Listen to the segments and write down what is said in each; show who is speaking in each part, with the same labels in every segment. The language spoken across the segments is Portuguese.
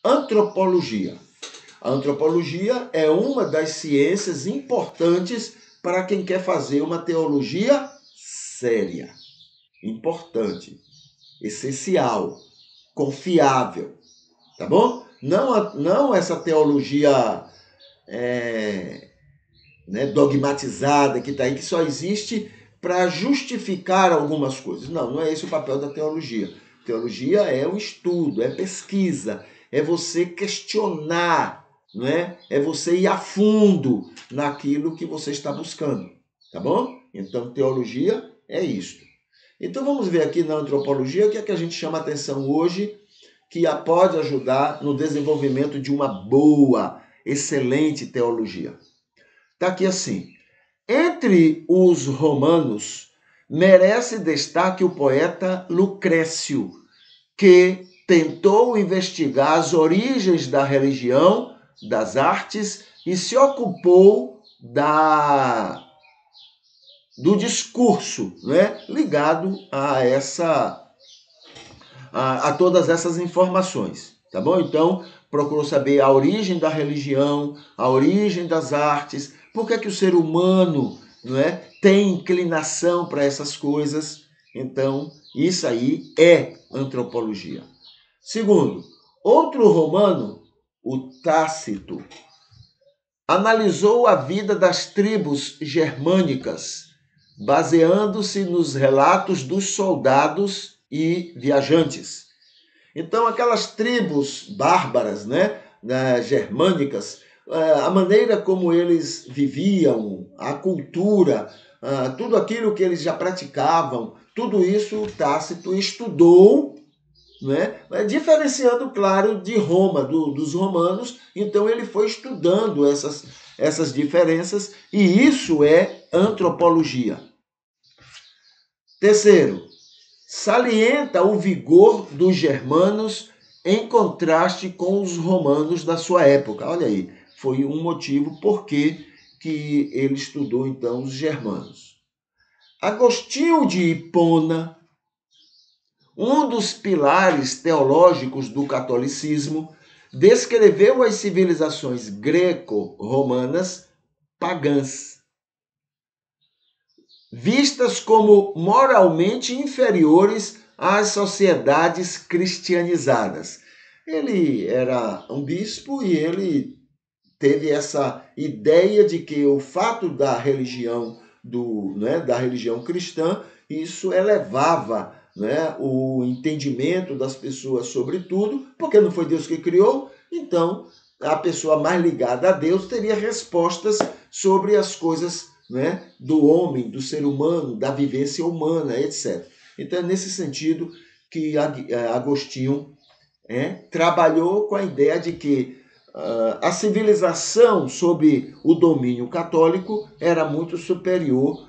Speaker 1: Antropologia. A antropologia é uma das ciências importantes para quem quer fazer uma teologia séria, importante, essencial, confiável, tá bom? Não essa teologia dogmatizada que está aí, que só existe para justificar algumas coisas. Não é esse o papel da teologia. Teologia é o estudo, é pesquisa, é você questionar, não é? É você ir a fundo naquilo que você está buscando, tá bom? Então, teologia é isto. Então, vamos ver aqui na antropologia o que é que a gente chama a atenção hoje que pode ajudar no desenvolvimento de uma boa, excelente teologia. Está aqui assim. Entre os romanos, merece destaque o poeta Lucrécio, que tentou investigar as origens da religião, das artes e se ocupou do discurso, né, ligado a todas essas informações, tá bom? Então, procurou saber a origem da religião, a origem das artes, por que é que o ser humano, não é, tem inclinação para essas coisas. Então, isso aí é antropologia. Segundo, outro romano, o Tácito, analisou a vida das tribos germânicas, baseando-se nos relatos dos soldados e viajantes. Então, aquelas tribos bárbaras, germânicas, a maneira como eles viviam, a cultura, tudo aquilo que eles já praticavam, tudo isso Tácito estudou, né? Diferenciando, claro, de Roma, dos romanos. Então, ele foi estudando essas diferenças, e isso é antropologia. Terceiro, salienta o vigor dos germanos em contraste com os romanos da sua época. Olha aí, foi um motivo por que ele estudou, então, os germanos. Agostinho de Hipona, um dos pilares teológicos do catolicismo, descreveu as civilizações greco-romanas pagãs, vistas como moralmente inferiores às sociedades cristianizadas. Ele era um bispo e ele teve essa ideia de que o fato da religião da religião cristã, isso elevava, o entendimento das pessoas sobre tudo, porque não foi Deus que criou. Então a pessoa mais ligada a Deus teria respostas sobre as coisas, do homem, do ser humano, da vivência humana, etc. Então é nesse sentido que Agostinho trabalhou com a ideia de que a civilização sob o domínio católico era muito superior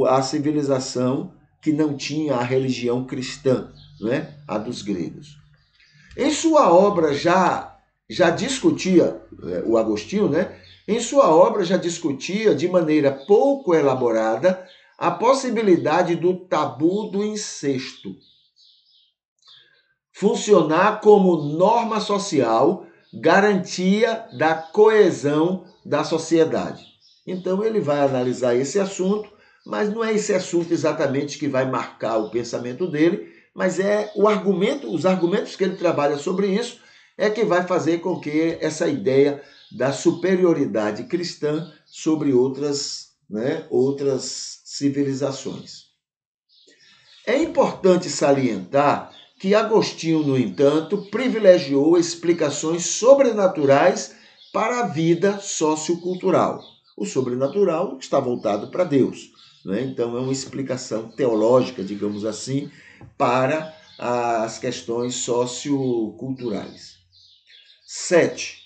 Speaker 1: à civilização que não tinha a religião cristã, a dos gregos. Em sua obra já discutia, o Agostinho, em sua obra já discutia de maneira pouco elaborada a possibilidade do tabu do incesto funcionar como norma social, garantia da coesão da sociedade. Então ele vai analisar esse assunto, mas não é esse assunto exatamente que vai marcar o pensamento dele, mas é os argumentos que ele trabalha sobre isso é que vai fazer com que essa ideia da superioridade cristã sobre outras civilizações. É importante salientar que Agostinho, no entanto, privilegiou explicações sobrenaturais para a vida sociocultural. O sobrenatural está voltado para Deus, Então é uma explicação teológica, digamos assim, para as questões socioculturais. 7.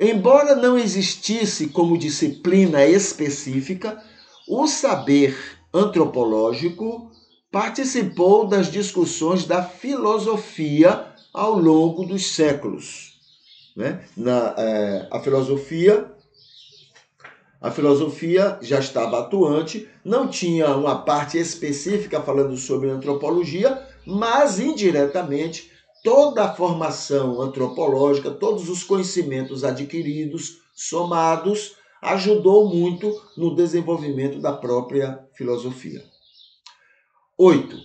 Speaker 1: Embora não existisse como disciplina específica, o saber antropológico participou das discussões da filosofia ao longo dos séculos. A filosofia já estava atuante, não tinha uma parte específica falando sobre antropologia, mas indiretamente toda a formação antropológica, todos os conhecimentos adquiridos, somados, ajudou muito no desenvolvimento da própria filosofia. 8.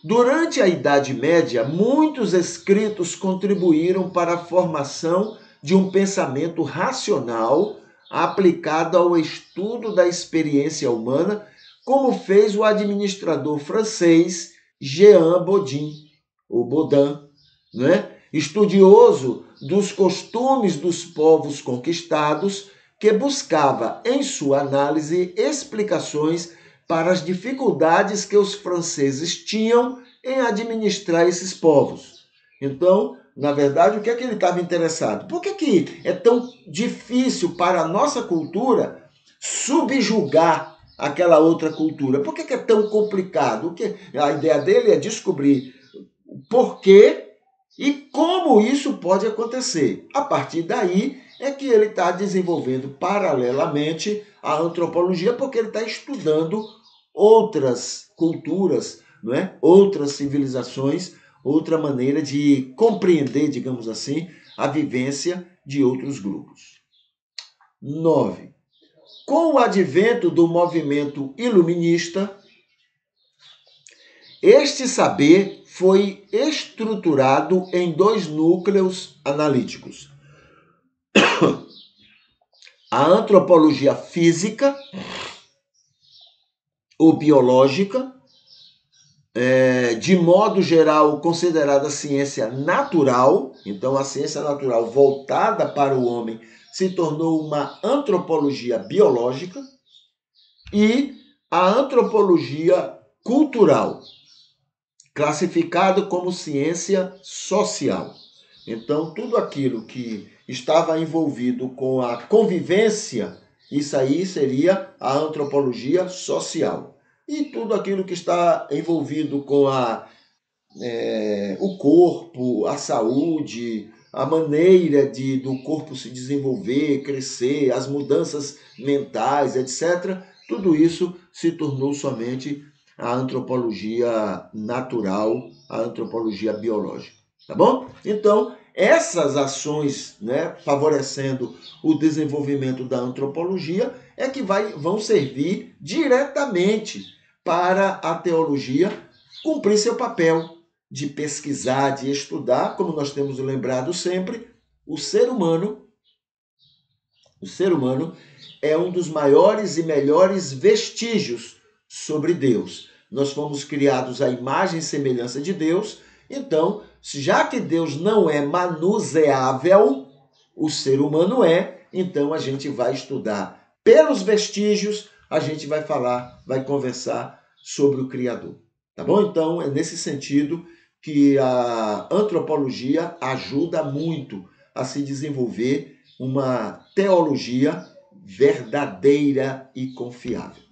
Speaker 1: Durante a Idade Média, muitos escritos contribuíram para a formação de um pensamento racional aplicado ao estudo da experiência humana, como fez o administrador francês Jean Bodin, ou Baudin, né? Estudioso dos costumes dos povos conquistados, que buscava, em sua análise, explicações para as dificuldades que os franceses tinham em administrar esses povos. Então, na verdade, o que é que ele estava interessado? Por que é tão difícil para a nossa cultura subjugar aquela outra cultura? Por que é tão complicado? A ideia dele é descobrir o porquê e como isso pode acontecer. A partir daí é que ele está desenvolvendo paralelamente a antropologia, porque ele está estudando outras culturas, não é? Outras civilizações, outra maneira de compreender, digamos assim, a vivência de outros grupos. 9. Com o advento do movimento iluminista, este saber foi estruturado em dois núcleos analíticos: a antropologia física ou biológica, de modo geral considerada ciência natural. Então, a ciência natural voltada para o homem se tornou uma antropologia biológica, e a antropologia cultural, classificado como ciência social. Então, tudo aquilo que estava envolvido com a convivência, isso aí seria a antropologia social. E tudo aquilo que está envolvido com o corpo, a saúde, a maneira do corpo se desenvolver, crescer, as mudanças mentais, etc., tudo isso se tornou somente a antropologia natural, a antropologia biológica. Tá bom? Então, essas ações, né, favorecendo o desenvolvimento da antropologia, é que vão servir diretamente para a teologia cumprir seu papel de pesquisar, de estudar, como nós temos lembrado sempre. O ser humano é um dos maiores e melhores vestígios sobre Deus. Nós fomos criados à imagem e semelhança de Deus, então, já que Deus não é manuseável, o ser humano é, então a gente vai estudar pelos vestígios, a gente vai falar, vai conversar sobre o Criador. Tá bom? Então, é nesse sentido que a antropologia ajuda muito a se desenvolver uma teologia verdadeira e confiável.